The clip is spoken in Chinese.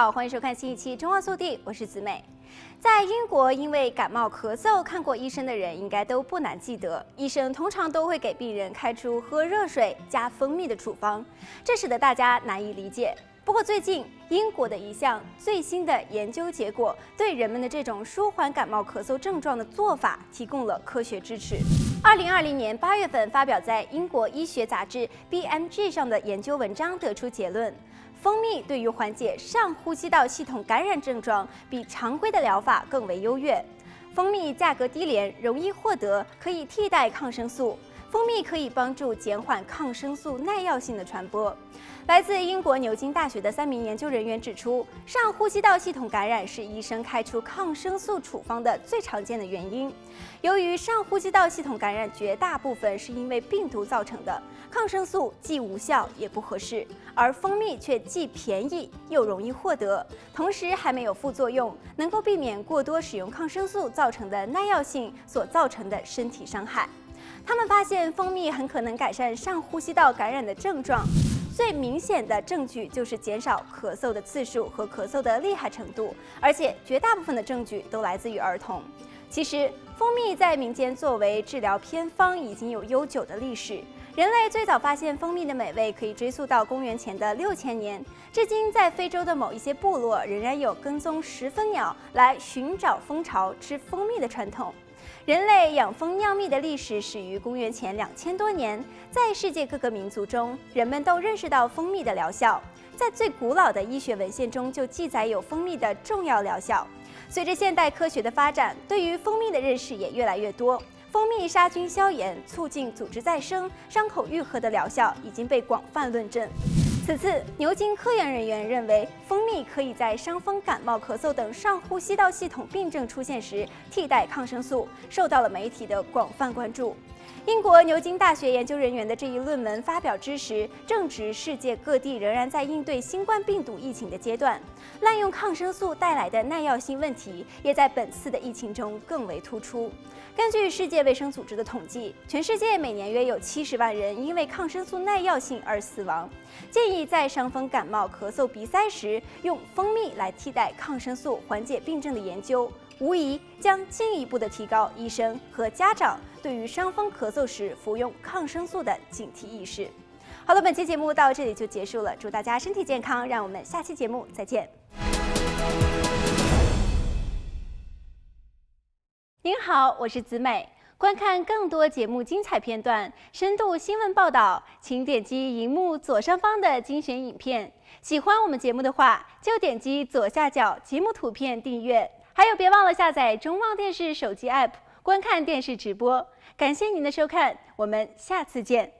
好，欢迎收看新一期《中澳速递》，我是子美。在英国，因为感冒咳嗽看过医生的人应该都不难记得，医生通常都会给病人开出喝热水加蜂蜜的处方，这使得大家难以理解。不过最近，英国的一项最新的研究结果，对人们的这种舒缓感冒咳嗽症状的做法提供了科学支持。2020年8月份发表在英国医学杂志 BMJ 上的研究文章得出结论。蜂蜜对于缓解上呼吸道系统感染症状，比常规的疗法更为优越。蜂蜜价格低廉，容易获得，可以替代抗生素。蜂蜜可以帮助减缓抗生素耐药性的传播。来自英国牛津大学的3名研究人员指出，上呼吸道系统感染是医生开出抗生素处方的最常见的原因。由于上呼吸道系统感染绝大部分是因为病毒造成的，抗生素既无效也不合适，而蜂蜜却既便宜又容易获得，同时还没有副作用，能够避免过多使用抗生素造成的耐药性所造成的身体伤害。他们发现蜂蜜很可能改善上呼吸道感染的症状，最明显的证据就是减少咳嗽的次数和咳嗽的厉害程度，而且绝大部分的证据都来自于儿童。其实，蜂蜜在民间作为治疗偏方已经有悠久的历史。人类最早发现蜂蜜的美味可以追溯到公元前的6000年，至今在非洲的某一些部落仍然有跟踪食蜂鸟来寻找蜂巢、吃蜂蜜的传统。人类养蜂酿蜜的历史始于公元前2000多年，在世界各个民族中，人们都认识到蜂蜜的疗效。在最古老的医学文献中就记载有蜂蜜的重要疗效。随着现代科学的发展，对于蜂蜜的认识也越来越多。蜂蜜杀菌消炎、促进组织再生、伤口愈合的疗效已经被广泛论证。此次，牛津科研人员认为，蜂蜜可以在伤风、感冒、咳嗽等上呼吸道系统病症出现时替代抗生素，受到了媒体的广泛关注。英国牛津大学研究人员的这一论文发表之时，正值世界各地仍然在应对新冠病毒疫情的阶段，滥用抗生素带来的耐药性问题也在本次的疫情中更为突出。根据世界卫生组织的统计，全世界每年约有70万人因为抗生素耐药性而死亡。建议在伤风、感冒、咳嗽、鼻塞时用蜂蜜来替代抗生素缓解病症的研究，无疑将进一步的提高医生和家长对于伤风咳嗽时服用抗生素的警惕意识。好了，本期节目到这里就结束了，祝大家身体健康，让我们下期节目再见。您好，我是子美。观看更多节目精彩片段、深度新闻报道，请点击荧幕左上方的精选影片。喜欢我们节目的话，就点击左下角节目图片订阅。还有，别忘了下载中望电视手机 App 观看电视直播。感谢您的收看，我们下次见。